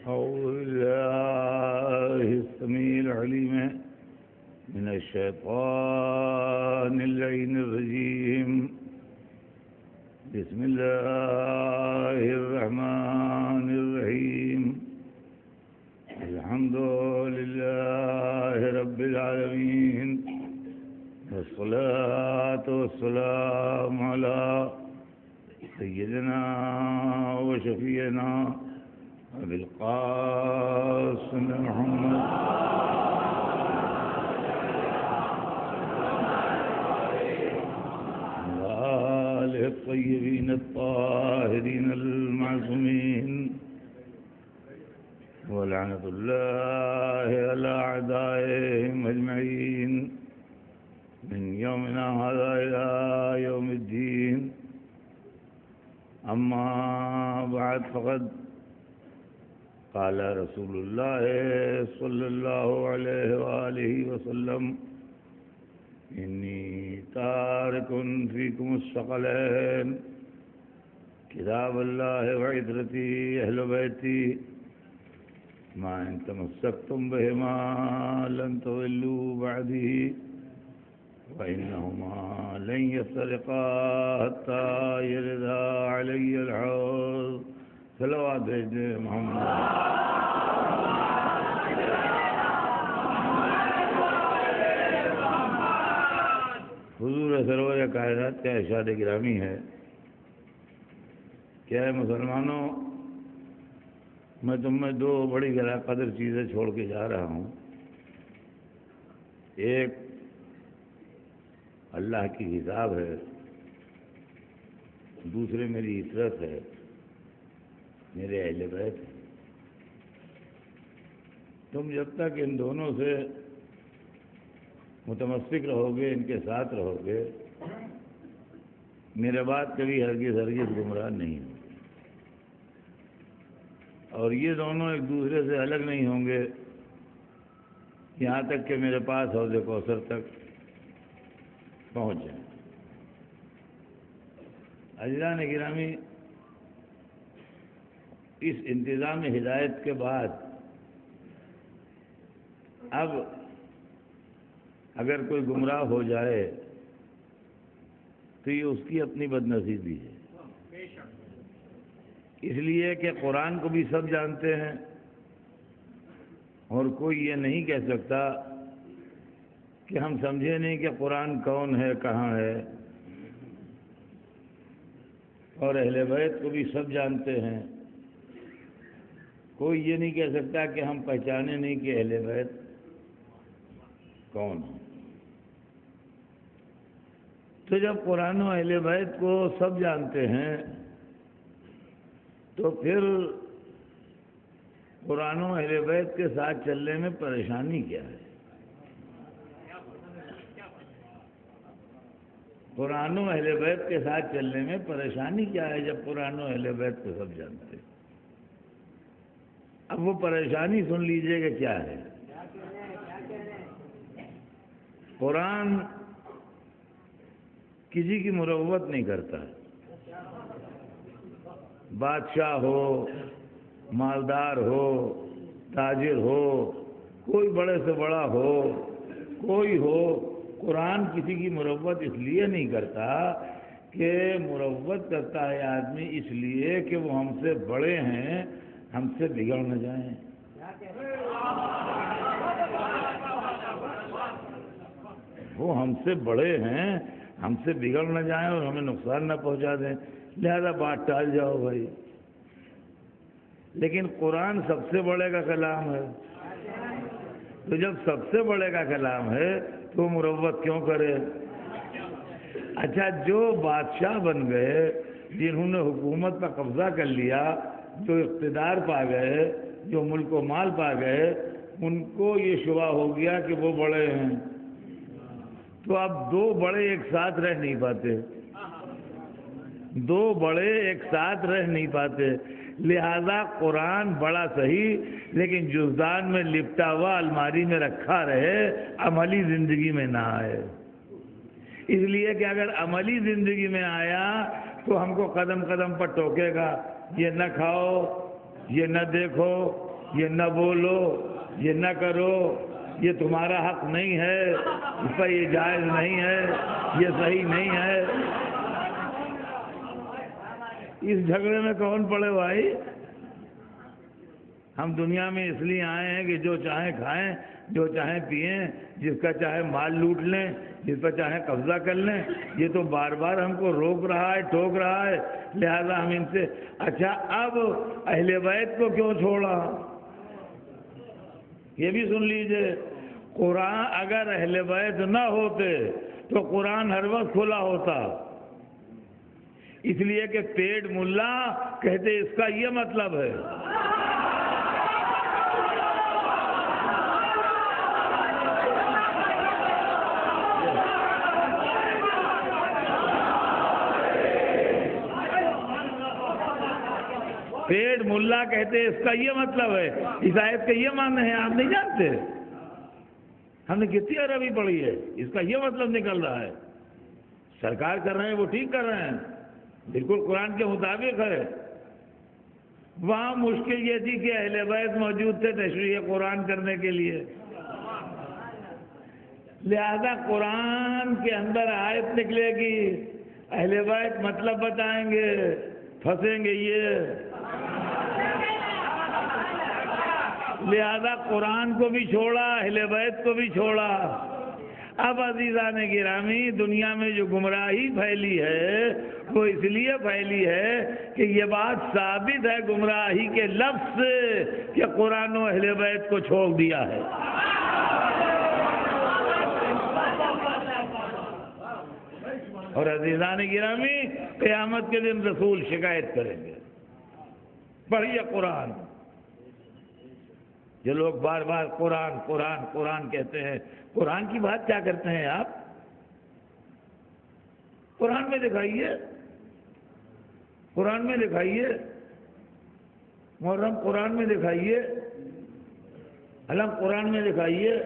أعوذ بالله السميع العليم من الشيطان اللعين الرجيم بسم الله الرحمن الرحيم الحمد لله رب العالمين والصلاة والسلام على سيدنا وشفينا أبي القاسم محمد وآله الطيبين الطاهرين المعصومين ولعنة الله على أعدائهم أجمعين من يومنا هذا إلى يوم الدين. أما بعد فقد قال رسول الله صلى الله عليه وآله وسلم إني تارك فيكم الثقلين كتاب الله وعترتي أهل بيتي ما إن تمسكتم بهما لن تضلوا بعدي وإنهما لن يفترقا حتى يردا علي الحوض. صلوات محمد. حضور سرور کائنات کا ارشاد گرامی ہے کیا ہے مسلمانوں، میں تم میں دو بڑی غیر قدر چیزیں چھوڑ کے جا رہا ہوں. ایک اللہ کی حساب ہے، دوسرے میری عطرت ہے، میرے اہل بیت ہیں. تم جب تک ان دونوں سے متمسک رہو گے، ان کے ساتھ رہو گے، میرے بعد کبھی ہرگز گمراہ نہیں ہوں. اور یہ دونوں ایک دوسرے سے الگ نہیں ہوں گے یہاں تک کہ میرے پاس حوض کوثر تک پہنچ جائیں. عزیزان گرامی، اس انتظام ہدایت کے بعد اب اگر کوئی گمراہ ہو جائے تو یہ اس کی اپنی بدنصیبی ہے. اس لیے کہ قرآن کو بھی سب جانتے ہیں اور کوئی یہ نہیں کہہ سکتا کہ ہم سمجھے نہیں کہ قرآن کون ہے، کہاں ہے. اور اہل بیت کو بھی سب جانتے ہیں، کوئی یہ نہیں کہہ سکتا کہ ہم پہچانے نہیں کہ اہل بیت کون ہے. تو جب قرآن و اہل بیت کو سب جانتے ہیں تو پھر قرآن و اہل بیت کے ساتھ چلنے میں پریشانی کیا ہے؟ قرآن و اہل بیت کے ساتھ چلنے میں پریشانی کیا ہے جب قرآن و اہل بیت کو سب جانتے ہیں؟ اب وہ پریشانی سن لیجئے کہ کیا ہے. قرآن کسی کی مروت نہیں کرتا. بادشاہ ہو، مالدار ہو، تاجر ہو، کوئی بڑے سے بڑا ہو، کوئی ہو، قرآن کسی کی مروت اس لیے نہیں کرتا کہ مروت کرتا ہے آدمی اس لیے کہ وہ ہم سے بڑے ہیں، ہم سے بگڑ نہ جائیں. وہ ہم سے بڑے ہیں، ہم سے بگڑ نہ جائیں اور ہمیں نقصان نہ پہنچا دیں، لہذا بات ٹال جاؤ بھائی. لیکن قرآن سب سے بڑے کا کلام ہے، تو جب سب سے بڑے کا کلام ہے تو مروت کیوں کرے؟ اچھا، جو بادشاہ بن گئے، جنہوں نے حکومت پر قبضہ کر لیا، جو اقتدار پا گئے، جو ملک و مال پا گئے، ان کو یہ شبہ ہو گیا کہ وہ بڑے ہیں، تو اب دو بڑے ایک ساتھ رہ نہیں پاتے. دو بڑے ایک ساتھ رہ نہیں پاتے، لہذا قرآن بڑا صحیح لیکن جزدان میں لپٹا ہوا الماری میں رکھا رہے، عملی زندگی میں نہ آئے۔ اس لیے کہ اگر عملی زندگی میں آیا تو ہم کو قدم قدم پر ٹوکے گا، یہ نہ کھاؤ، یہ نہ دیکھو، یہ نہ بولو، یہ نہ کرو، یہ تمہارا حق نہیں ہے، اس پر یہ جائز نہیں ہے، یہ صحیح نہیں ہے۔ اس جھگڑے میں کون پڑے بھائی؟ ہم دنیا میں اس لیے آئے ہیں کہ جو چاہیں کھائیں، جو چاہیں پئیں، جس کا چاہے مال لوٹ لیں، جس پر چاہیں قبضہ کر لیں۔ یہ تو بار بار ہم کو روک رہا ہے، ٹوک رہا ہے، لہذا ہم ان سے اچھا اب اہل بیت کو کیوں چھوڑا؟ یہ بھی سن لیجئے، قرآن اگر اہل بیت نہ ہوتے تو قرآن ہر وقت کھلا ہوتا، اس لیے کہ پیٹ ملا کہتے اس کا یہ مطلب ہے۔ پیٹ ملا کہتے اس کا یہ مطلب ہے، اس آیت کا یہ معنی ہے، آپ نہیں جانتے؟ ہم نے کتنی عربی پڑھی ہے، اس کا یہ مطلب نکل رہا ہے۔ سرکار کر رہے ہیں وہ ٹھیک کر رہے ہیں، بالکل قرآن کے مطابق ہے۔ وہاں مشکل یہ تھی کہ اہل بیت موجود تھے تشریح قرآن کرنے کے لیے، لہذا قرآن کے اندر آیت نکلے گی، اہل بیت مطلب بتائیں گے، پھنسیں گے یہ، لہذا قرآن کو بھی چھوڑا، اہل بیت کو بھی چھوڑا۔ اب عزیزان گرامی، دنیا میں جو گمراہی پھیلی ہے وہ اس لیے پھیلی ہے کہ یہ بات ثابت ہے گمراہی کے لفظ سے کہ قرآن و اہل بیت کو چھوڑ دیا ہے۔ اور عزیزان گرامی، قیامت کے دن رسول شکایت کریں گے، پڑھیے قرآن۔ جو لوگ بار بار قرآن قرآن قرآن کہتے ہیں، قرآن کی بات کیا کرتے ہیں آپ؟ قرآن میں دکھائیے، قرآن میں دکھائیے، محرم قرآن میں دکھائیے، علم قرآن میں دکھائیے،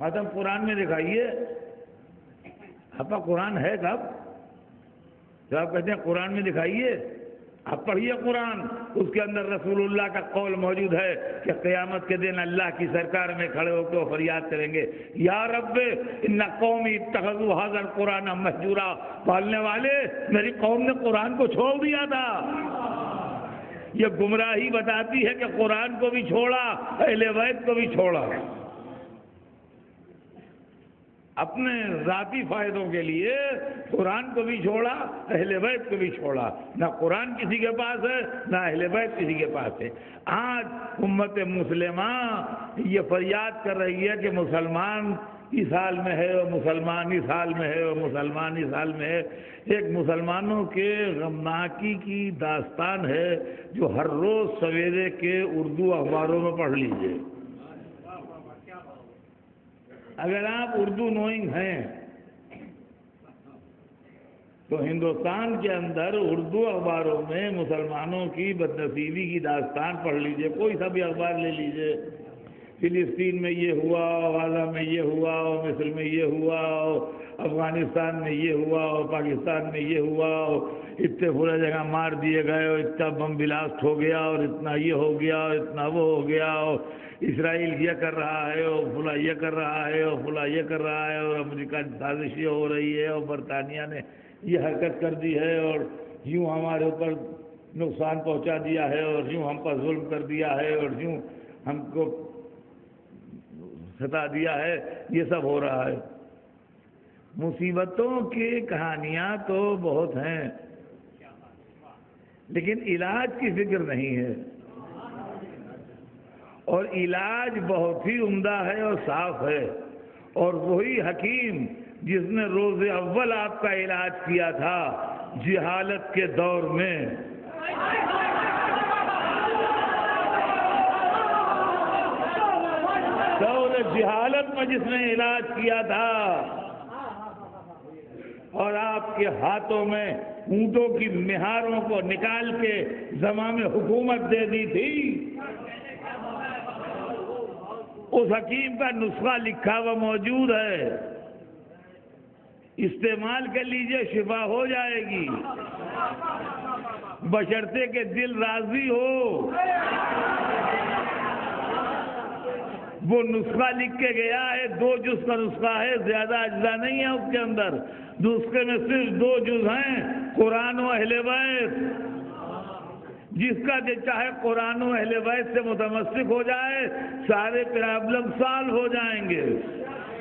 ماتم قرآن میں دکھائیے۔ آپ کا قرآن ہے کب؟ جو آپ کہتے ہیں قرآن میں دکھائیے، آپ پڑھیے قرآن، اس کے اندر رسول اللہ کا قول موجود ہے کہ قیامت کے دن اللہ کی سرکار میں کھڑے ہو کے فریاد کریں گے، یا رب ان قومی اتخذوا ھذا القرآن مہجورا، پالنے والے میری قوم نے قرآن کو چھوڑ دیا تھا۔ یہ گمراہی بتاتی ہے کہ قرآن کو بھی چھوڑا، اہل بیت کو بھی چھوڑا، اپنے ذاتی فائدوں کے لیے قرآن کو بھی چھوڑا، اہل بیت کو بھی چھوڑا۔ نہ قرآن کسی کے پاس ہے، نہ اہل بیت کسی کے پاس ہے۔ آج امت مسلمہ یہ فریاد کر رہی ہے کہ مسلمان اس حال میں ہے اور مسلمان اس حال میں ہے اور مسلمان اس حال میں ہے۔ ایک مسلمانوں کے غمناکی کی داستان ہے جو ہر روز سویرے کے اردو اخباروں میں پڑھ لیجئے۔ اگر آپ اردو نوئنگ ہیں تو ہندوستان کے اندر اردو اخباروں میں مسلمانوں کی بدنصیبی کی داستان پڑھ لیجئے، کوئی سا بھی اخبار لے لیجئے، فلسطین میں یہ ہوا، غزہ میں یہ ہوا، مصر میں یہ ہوا، افغانستان میں یہ ہوا، پاکستان میں یہ ہوا، اتنے پورے جگہ مار دیے گئے، اور اتنا بم بلاسٹ ہو گیا، اور اتنا یہ ہو گیا، اور اتنا وہ ہو گیا، اور اسرائیل یہ کر رہا ہے، اور فلاں یہ کر رہا ہے، اور فلاں یہ کر رہا ہے، اور امریکہ سازش یہ ہو رہی ہے، اور برطانیہ نے یہ حرکت کر دی ہے، اور یوں ہمارے اوپر نقصان پہنچا دیا ہے، اور یوں ہم پر ظلم کر دیا ہے، اور یوں ہم کو ستا دیا ہے، یہ سب ہو رہا ہے۔ مصیبتوں کی کہانیاں تو بہت ہیں، لیکن علاج کی فکر نہیں ہے، اور علاج بہت ہی عمدہ ہے اور صاف ہے، اور وہی حکیم جس نے روز اول آپ کا علاج کیا تھا جہالت کے دور میں، دور جہالت میں جس نے علاج کیا تھا، اور آپ کے ہاتھوں میں اونٹوں کی مہاروں کو نکال کے زمام حکومت دے دی تھی، اس حکیم کا نسخہ لکھا ہوا موجود ہے، استعمال کر لیجئے، شفا ہو جائے گی، بشرطے کہ دل راضی ہو۔ وہ نسخہ لکھ کے گیا ہے، 2 جز کا نسخہ ہے، زیادہ اجزاء نہیں ہے اس کے اندر، نسخے میں صرف 2 جز ہیں، قرآن و اہل بیت۔ جس کا جو چاہے قرآن و اہل بیت سے متمسک ہو جائے، سارے پرابلم سالو ہو جائیں گے۔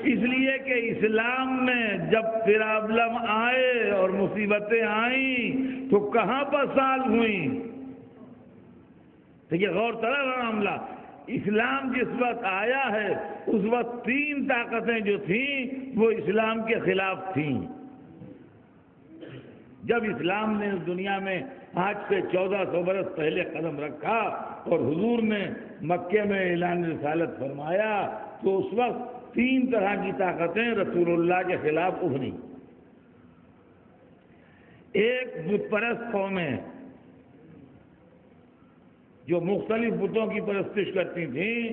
اس لیے کہ اسلام میں جب پرابلم آئے اور مصیبتیں آئیں تو کہاں پر سالو ہوئیں؟ دیکھیے غور طرح معاملہ، اسلام جس وقت آیا ہے اس وقت 3 طاقتیں جو تھیں وہ اسلام کے خلاف تھیں۔ جب اسلام نے اس دنیا میں آج سے 1400 برس پہلے قدم رکھا اور حضور نے مکے میں اعلان رسالت فرمایا تو اس وقت 3 طرح کی طاقتیں رسول اللہ کے خلاف ابھری۔ ایک بت پرست قومیں جو مختلف بتوں کی پرستش کرتی تھیں،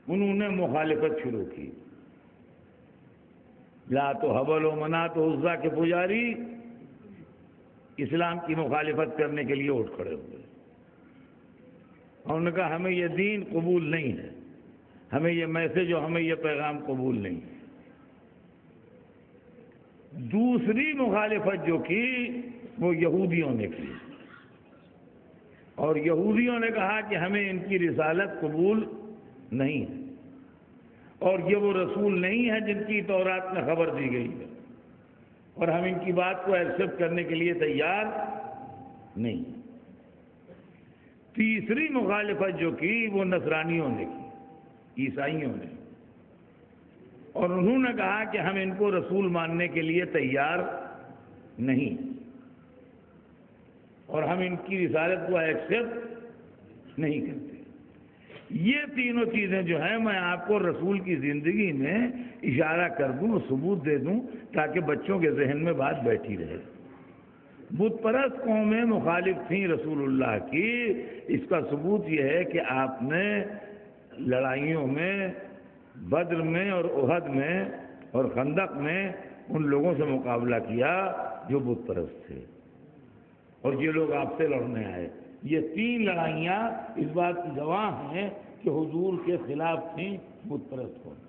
انہوں نے مخالفت شروع کی۔ لات و حبل و منات و عزا کے پجاری اسلام کی مخالفت کرنے کے لیے اٹھ کھڑے ہوئے اور انہوں نے کہا ہمیں یہ دین قبول نہیں ہے، ہمیں یہ میسج اور ہمیں یہ پیغام قبول نہیں ہے۔ دوسری مخالفت جو کی وہ یہودیوں نے کی، اور یہودیوں نے کہا کہ ہمیں ان کی رسالت قبول نہیں ہے، اور یہ وہ رسول نہیں ہے جن کی تورات میں خبر دی گئی ہے، اور ہم ان کی بات کو ایکسپٹ کرنے کے لیے تیار نہیں۔ تیسری مخالفت جو کی وہ نصرانیوں نے کی، عیسائیوں نے، اور انہوں نے کہا کہ ہم ان کو رسول ماننے کے لیے تیار نہیں، اور ہم ان کی رسالت کو ایکسپٹ نہیں کرتے۔ یہ تینوں چیزیں جو ہیں میں آپ کو رسول کی زندگی میں اشارہ کر دوں اور ثبوت دے دوں تاکہ بچوں کے ذہن میں بات بیٹھی رہے۔ بت پرست قومیں مخالف تھیں رسول اللہ کی، اس کا ثبوت یہ ہے کہ آپ نے لڑائیوں میں، بدر میں اور احد میں اور خندق میں ان لوگوں سے مقابلہ کیا جو بت پرست تھے، اور یہ لوگ آپ سے لڑنے آئے۔ یہ 3 لڑائیاں اس بات کی گواہ ہیں کہ حضور کے خلاف تھیں بت پرست قوم۔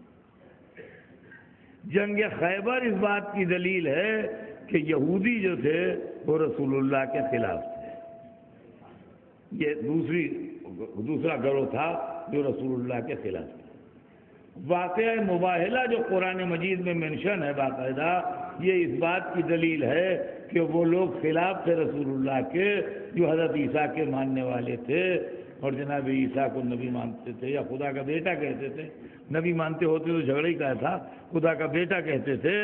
جنگ خیبر اس بات کی دلیل ہے کہ یہودی جو تھے وہ رسول اللہ کے خلاف تھے۔ یہ دوسرا گروہ تھا جو رسول اللہ کے خلاف تھا۔ واقعہ مباہلہ جو قرآن مجید میں منشن ہے باقاعدہ، یہ اس بات کی دلیل ہے کہ وہ لوگ خلاف تھے رسول اللہ کے جو حضرت عیسیٰ کے ماننے والے تھے، اور جناب عیسیٰ کو نبی مانتے تھے یا خدا کا بیٹا کہتے تھے۔ نبی مانتے ہوتے تو جھگڑا ہی کا تھا، خدا کا بیٹا کہتے تھے۔